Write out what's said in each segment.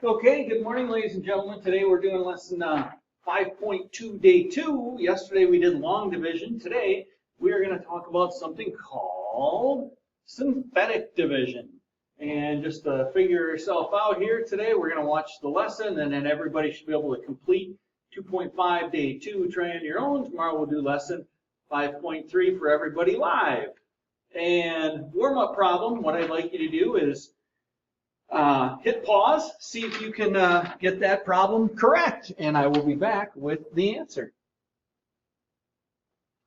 Okay, good morning, ladies and gentlemen. Today we're doing lesson 5.2, day 2. Yesterday we did long division. Today we are going to talk about something called synthetic division. And just to figure yourself out here today, we're going to watch the lesson, and then everybody should be able to complete 2.5, day 2, try on your own. Tomorrow we'll do lesson 5.3 for everybody live. And warm-up problem, what I'd like you to do is hit pause, see if you can get that problem correct, and I will be back with the answer.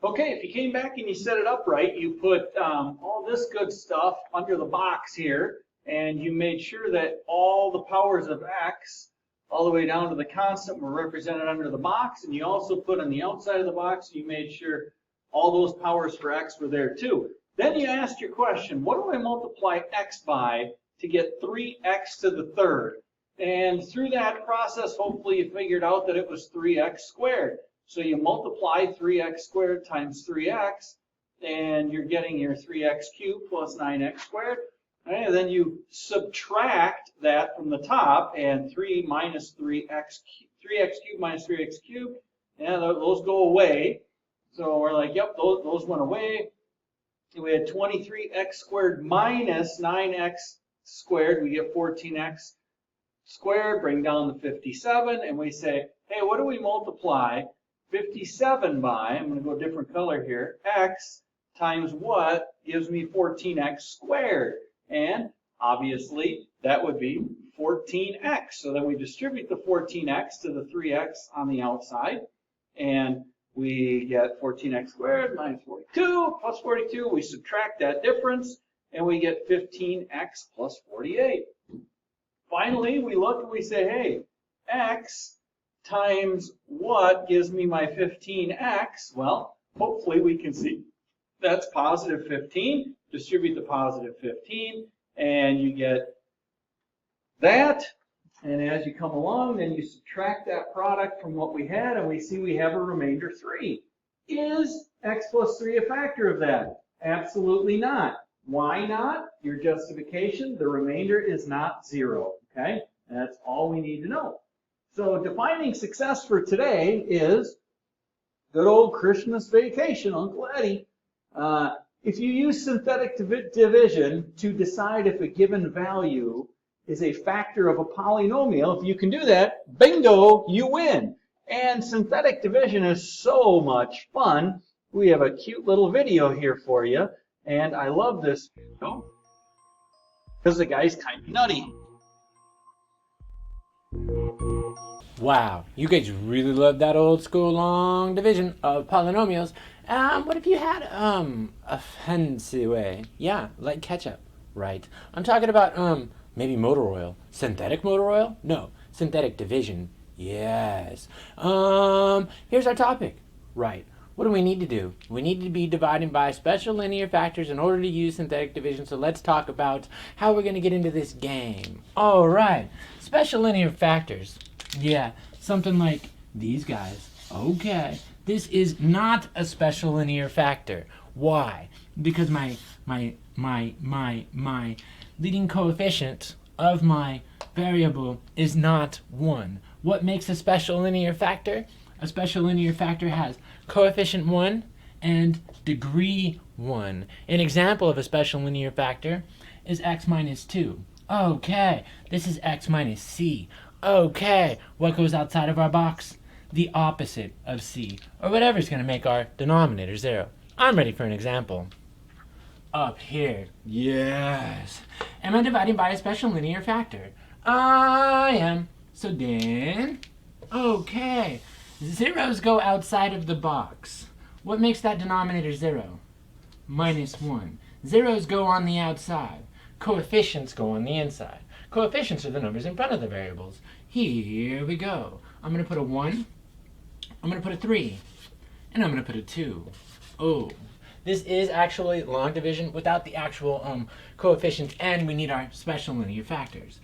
Okay, if you came back and you set it up right, you put all this good stuff under the box here, and you made sure that all the powers of x, all the way down to the constant, were represented under the box, and you also put on the outside of the box, you made sure all those powers for x were there too. Then you asked your question, what do I multiply x by to get 3x to the third? And through that process, hopefully you figured out that it was 3x squared. So you multiply 3x squared times 3x, and you're getting your 3x cubed plus 9x squared. And then you subtract that from the top, and 3 minus 3x cubed minus 3x cubed, and those go away. So we're like, yep, those went away. We had 23x squared minus 9x squared, we get 14x squared, bring down the 57, and we say, hey, what do we multiply 57 by? I'm going to go a different color here. X times what gives me 14x squared? And obviously, that would be 14x. So then we distribute the 14x to the 3x on the outside, and we get 14x squared minus 42 plus 42. We subtract that difference, and we get 15x plus 48. Finally, we look and we say, hey, x times what gives me my 15x? Well, hopefully we can see that's positive 15. Distribute the positive 15, and you get that. And as you come along, then you subtract that product from what we had, and we see we have a remainder 3. Is x plus 3 a factor of that? Absolutely not. Why not? Your justification, the remainder is not 0, okay? That's all we need to know. So defining success for today is good old Christmas vacation, Uncle Eddie. If you use synthetic division to decide if a given value is a factor of a polynomial, if you can do that, bingo, you win. And synthetic division is so much fun. We have a cute little video here for you. And I love this video because the guy's kind of nutty. Wow, you guys really love that old school long division of polynomials. What if you had a fancy way? Yeah, like ketchup, right? I'm talking about maybe motor oil. Synthetic motor oil? No, synthetic division. Yes. Here's our topic. Right. What do we need to do? We need to be dividing by special linear factors in order to use synthetic division. So let's talk about how we're going to get into this game. All right. Special linear factors. Yeah, something like these guys. Okay. This is not a special linear factor. Why? Because my leading coefficient of my variable is not 1. What makes a special linear factor? A special linear factor has coefficient 1 and degree 1. An example of a special linear factor is x minus 2. Okay, this is x minus c. Okay, what goes outside of our box? The opposite of c, or whatever's going to make our denominator 0. I'm ready for an example. Up here, yes. Am I dividing by a special linear factor? I am. So then, okay. Zeros go outside of the box. What makes that denominator 0? Minus 1. Zeros go on the outside. Coefficients go on the inside. Coefficients are the numbers in front of the variables. Here we go. I'm going to put a 1. I'm going to put a 3. And I'm going to put a 2. Oh. This is actually long division without the actual coefficients, and we need our special linear factors.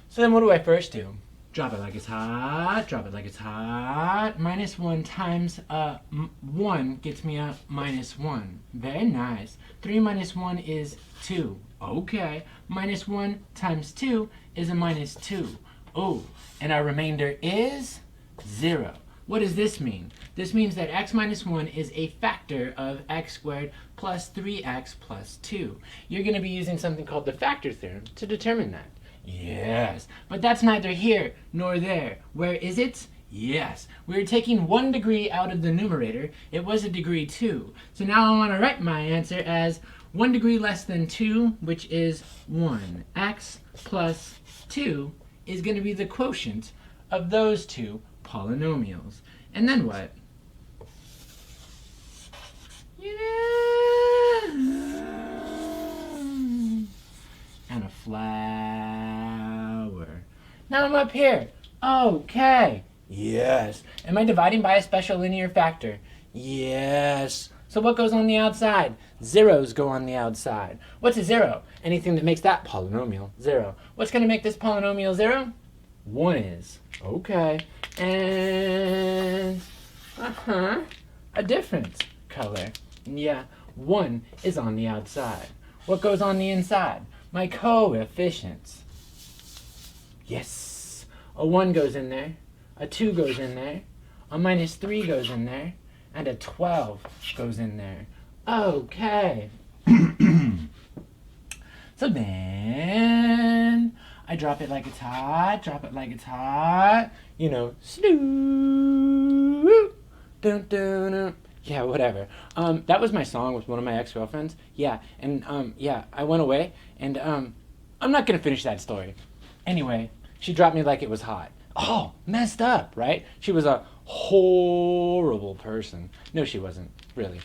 So then what do I first do? Drop it like it's hot, drop it like it's hot. Minus 1 times 1 gets me a minus 1. Very nice. 3 minus 1 is 2. Okay. Minus 1 times 2 is a minus 2. Oh, and our remainder is 0. What does this mean? This means that x minus 1 is a factor of x squared plus 3x plus 2. You're going to be using something called the factor theorem to determine that. Yes, but that's neither here nor there. Where is it? Yes, we're taking 1 degree out of the numerator. It was a degree 2. So now I want to write my answer as 1 degree less than 2, which is 1. X plus 2 is going to be the quotient of those two polynomials. And then what? Yeah. And a flower. Now I'm up here. Okay. Yes. Am I dividing by a special linear factor? Yes. So what goes on the outside? Zeros go on the outside. What's a 0? Anything that makes that polynomial 0. What's going to make this polynomial 0? 1 is. Okay. And a different color. Yeah, 1 is on the outside. What goes on the inside? My coefficients. Yes. A 1 goes in there. A 2 goes in there. A minus 3 goes in there. And a 12 goes in there. Okay. So then I drop it like it's hot, drop it like it's hot. You know, snoo. Dun, dun, dun. Yeah, whatever. That was my song with one of my ex-girlfriends. Yeah, and yeah, I went away, and I'm not gonna finish that story. Anyway, she dropped me like it was hot. Oh, messed up, right? She was a horrible person. No, she wasn't, really.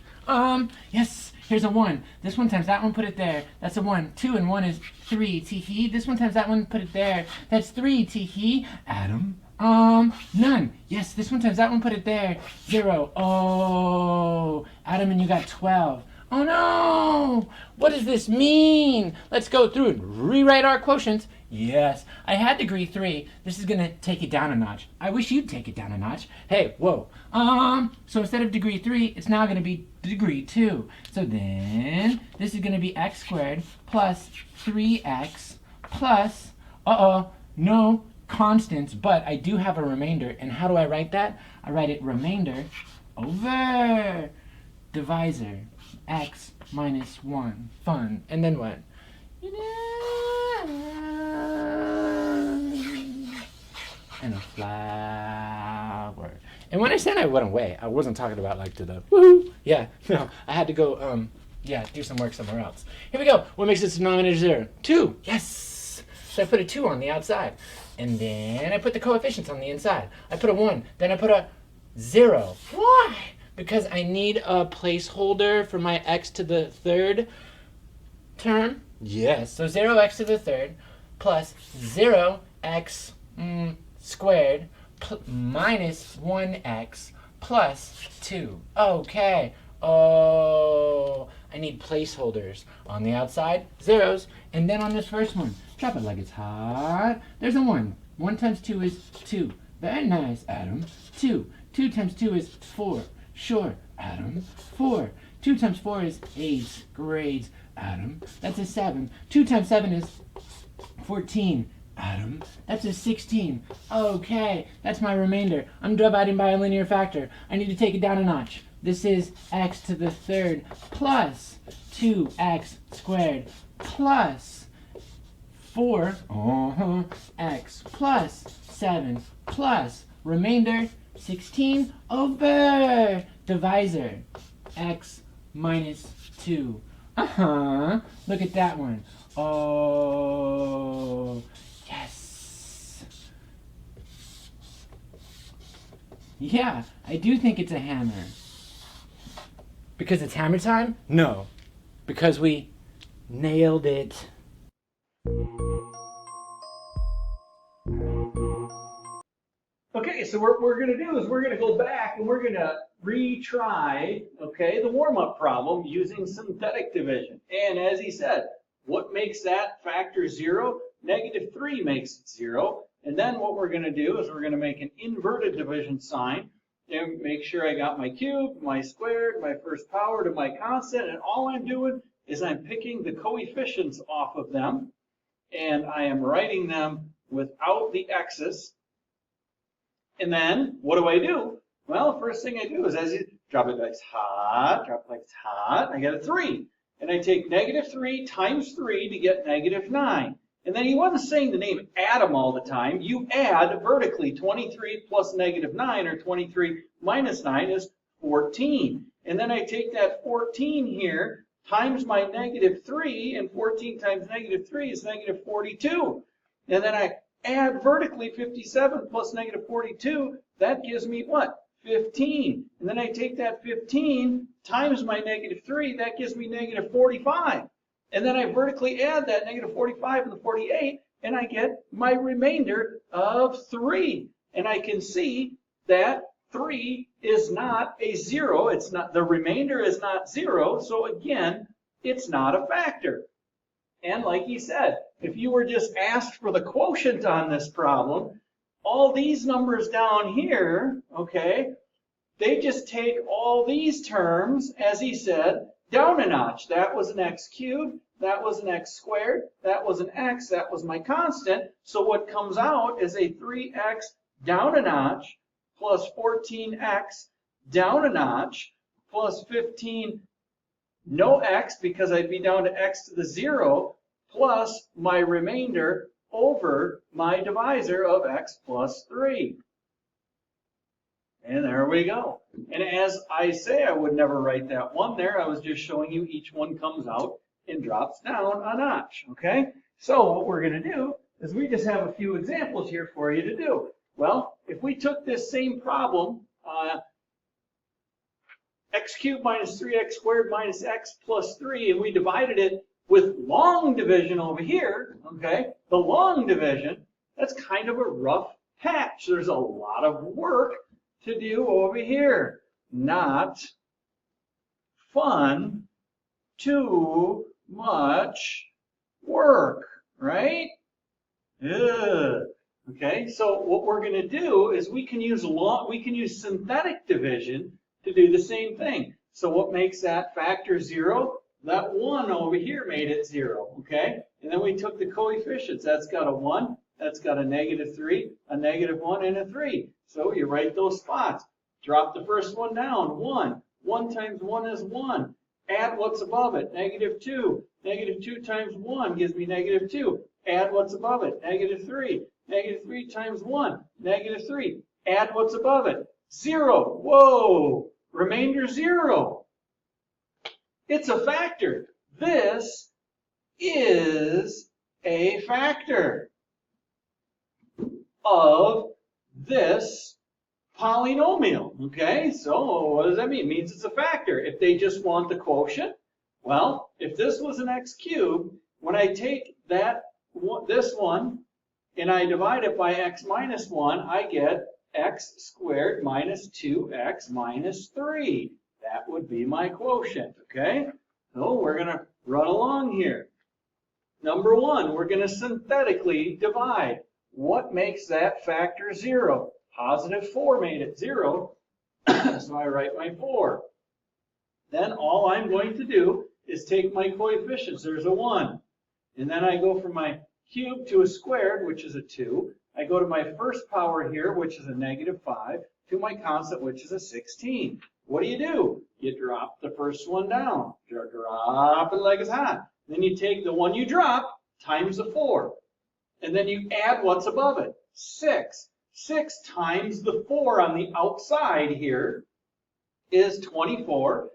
Yes, here's a 1. This one times that one, put it there. That's a 1. 2 and 1 is 3. Tee-hee. This one times that one, put it there. That's 3. Tee-hee. Adam. None. Yes, this one times that one, put it there. 0. Oh, Adam, and you got 12. Oh no! What does this mean? Let's go through and rewrite our quotients. Yes, I had degree 3. This is gonna take it down a notch. I wish you'd take it down a notch. Hey, whoa. So instead of degree 3, it's now gonna be degree 2. So then, this is gonna be x squared plus 3x plus, no constants, but I do have a remainder. And how do I write that? I write it remainder over divisor. X minus 1. Fun. And then what? And a flower. And when I said I went away, I wasn't talking about like to the woohoo. Yeah, no. I had to go, do some work somewhere else. Here we go. What makes this denominator 0? 2. Yes. So I put a 2 on the outside. And then I put the coefficients on the inside. I put a 1. Then I put a 0. Why? Because I need a placeholder for my x to the 3rd term. Yes. So 0x to the 3rd plus 0x squared minus 1x plus 2. Okay. Oh, I need placeholders. On the outside, zeros. And then on this first one, drop it like it's hot. There's a 1. 1 times 2 is 2. Very nice, Adam. 2. 2 times 2 is 4. Sure, Adam. 4. 2 times 4 is 8. Great, Adam. That's a 7. 2 times 7 is 14. Adam. That's a 16. Okay, that's my remainder. I'm dividing by a linear factor. I need to take it down a notch. This is x to the 3rd plus 2x squared plus 4x plus 7 plus remainder 16 over divisor x minus 2. Look at that one. Oh, yes. Yeah, I do think it's a hammer. Because it's hammer time? No. Because we nailed it. Okay, so what we're going to do is we're going to go back and we're going to retry, okay, the warm-up problem using synthetic division. And as he said, what makes that factor 0? -3 makes it 0. And then what we're going to do is we're going to make an inverted division sign and make sure I got my cube, my squared, my first power to my constant. And all I'm doing is I'm picking the coefficients off of them and I am writing them without the x's. And then what do? Well, first thing I do is as you drop it like it's hot, drop it like it's hot, I get a 3. And I take negative 3 times 3 to get negative 9. And then he wasn't saying the name atom all the time. You add vertically 23 plus negative 9, or 23 minus 9 is 14. And then I take that 14 here times my negative 3, and 14 times negative 3 is negative 42. And then I add vertically 57 plus negative 42, that gives me what? 15. And then I take that 15 times my negative 3, that gives me negative 45. And then I vertically add that negative 45 and the 48, and I get my remainder of 3. And I can see that 3 is not a 0. It's not, the remainder is not 0. So again, it's not a factor. And like he said, if you were just asked for the quotient on this problem, all these numbers down here, okay, they just take all these terms, as he said, down a notch. That was an x cubed, that was an x squared, that was an x, that was my constant. So what comes out is a 3x down a notch plus 14x down a notch plus 15 no x, because I'd be down to x to the 0, plus my remainder over my divisor of x plus 3. And there we go. And as I say, I would never write that one there. I was just showing you each one comes out and drops down a notch, okay? So what we're going to do is we just have a few examples here for you to do. Well, if we took this same problem, x cubed minus 3x squared minus x plus 3, and we divided it with long division over here, okay? The long division, that's kind of a rough patch. There's a lot of work to do over here. Not fun, too much work, right? Ugh. Okay, so what we're going to do is we can use synthetic division to do the same thing. So what makes that factor 0? That 1 over here made it 0, okay? And then we took the coefficients. That's got a 1, that's got a negative 3, a negative 1, and a 3. So you write those spots. Drop the first one down, 1. 1 times 1 is 1. Add what's above it, negative 2. Negative 2 times 1 gives me negative 2. Add what's above it, negative 3. Negative 3 times 1, negative 3. Add what's above it, 0. Whoa, remainder 0. It's a factor. This is a factor of this polynomial, okay? So what does that mean? It means it's a factor. If they just want the quotient, well, if this was an x cubed, when I take this one and I divide it by x minus 1, I get x squared minus 2x minus 3. That would be my quotient, okay? So we're going to run along here. Number 1, we're going to synthetically divide. What makes that factor 0? Positive 4 made it 0, so I write my 4. Then all I'm going to do is take my coefficients. There's a 1. And then I go from my cube to a squared, which is a 2. I go to my first power here, which is a negative 5, to my constant, which is a 16. What do? You drop the first one down. Drop it like it's hot. Then you take the one you drop times the 4. And then you add what's above it, 6. 6 times the 4 on the outside here is 24.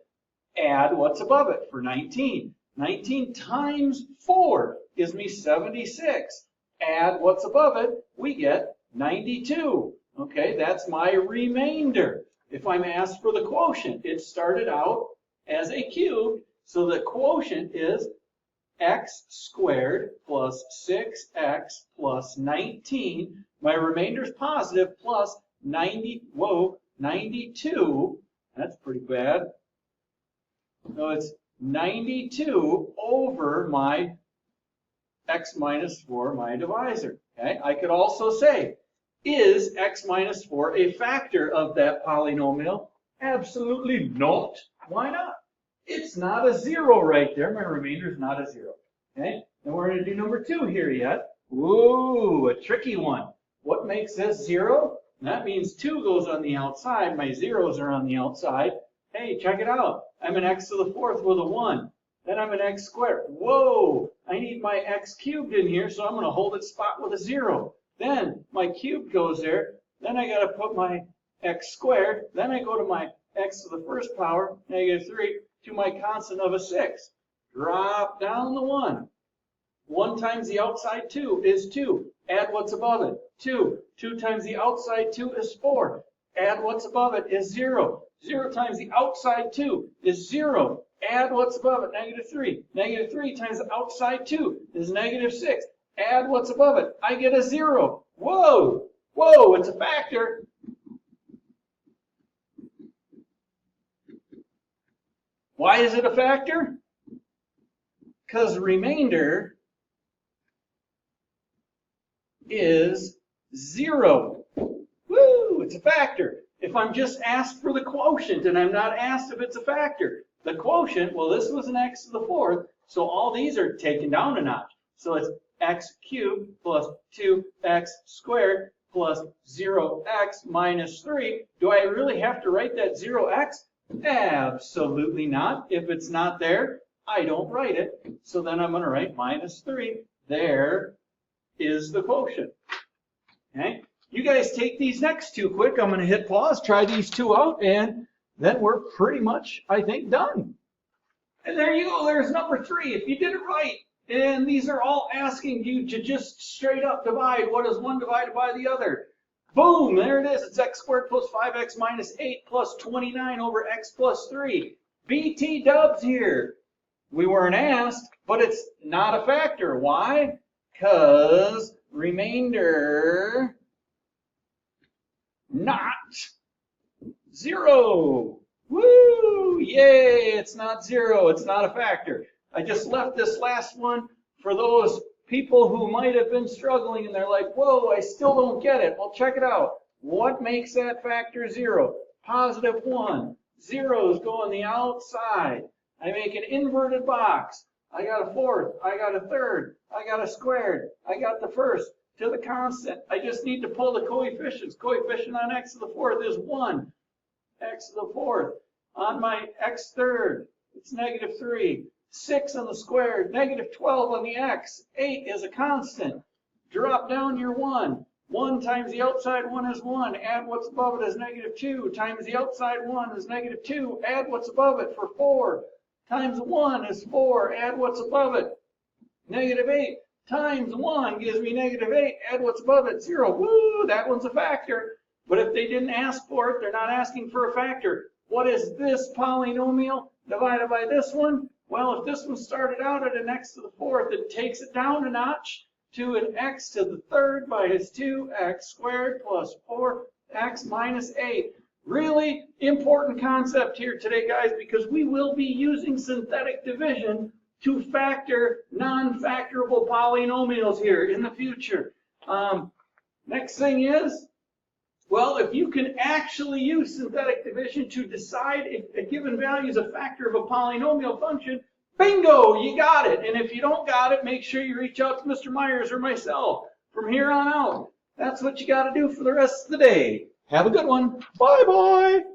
Add what's above it for 19. 19 times 4 gives me 76. Add what's above it, we get 92. Okay, that's my remainder. If I'm asked for the quotient, it started out as a cube, so the quotient is x squared plus 6x plus 19. My remainder is positive plus 92. That's pretty bad. So it's 92 over my x minus 4, my divisor. Okay, I could also say, is x minus 4 a factor of that polynomial? Absolutely not. Why not? It's not a 0 right there. My remainder is not a 0. Okay, then we're going to do number 2 here yet. Ooh, a tricky one. What makes this 0? That means 2 goes on the outside. My zeros are on the outside. Hey, check it out. I'm an x to the 4th with a 1. Then I'm an x squared. Whoa, I need my x cubed in here, so I'm going to hold its spot with a 0. Then my cube goes there. Then I got to put my x squared. Then I go to my x to the first power, -3, to my constant of a 6. Drop down the 1. 1 times the outside 2 is 2. Add what's above it, 2. 2 times the outside 2 is 4. Add what's above it is 0. 0 times the outside 2 is 0. Add what's above it, -3. -3 times the outside 2 is -6. Add what's above it. I get a 0. Whoa! Whoa, it's a factor. Why is it a factor? Because remainder is 0. Woo, it's a factor. If I'm just asked for the quotient and I'm not asked if it's a factor, the quotient, well, this was an x to the 4th, so all these are taken down a notch. So it's x cubed plus 2x squared plus 0x minus 3. Do I really have to write that 0x? Absolutely not. If it's not there, I don't write it. So then I'm going to write -3. There is the quotient. Okay? You guys take these next two quick. I'm going to hit pause, try these two out, and then we're pretty much, I think, done. And there you go. There's number 3. If you did it right, and these are all asking you to just straight up divide. What is 1 divided by the other? Boom, there it is. It's x squared plus 5x minus 8 plus 29 over x plus 3. BT dubs here. We weren't asked, but it's not a factor. Why? Because remainder not 0. Woo! Yay! It's not 0. It's not a factor. I just left this last one for those people who might have been struggling and they're like, whoa, I still don't get it. Well, check it out. What makes that factor 0? +1. Zeros go on the outside. I make an inverted box. I got a 4th. I got a 3rd. I got a squared. I got the 1st to the constant. I just need to pull the coefficients. Coefficient on x to the 4th is 1. X to the 4th. On my x 3rd, it's -3. 6 on the squared, -12 on the x. 8 is a constant. Drop down your 1. 1 times the outside 1 is 1. Add what's above it is -2. Times the outside 1 is -2. Add what's above it for 4. Times 1 is 4. Add what's above it. -8 times 1 gives me -8. Add what's above it, 0. Woo, that one's a factor. But if they didn't ask for it, they're not asking for a factor. What is this polynomial divided by this one? Well, if this one started out at an x to the 4th, it takes it down a notch to an x to the 3rd by its 2x squared plus 4x minus 8. Really important concept here today, guys, because we will be using synthetic division to factor non-factorable polynomials here in the future. Next thing is, well, if you can actually use synthetic division to decide if a given value is a factor of a polynomial function, bingo, you got it. And if you don't got it, make sure you reach out to Mr. Myers or myself from here on out. That's what you got to do for the rest of the day. Have a good one. Bye-bye.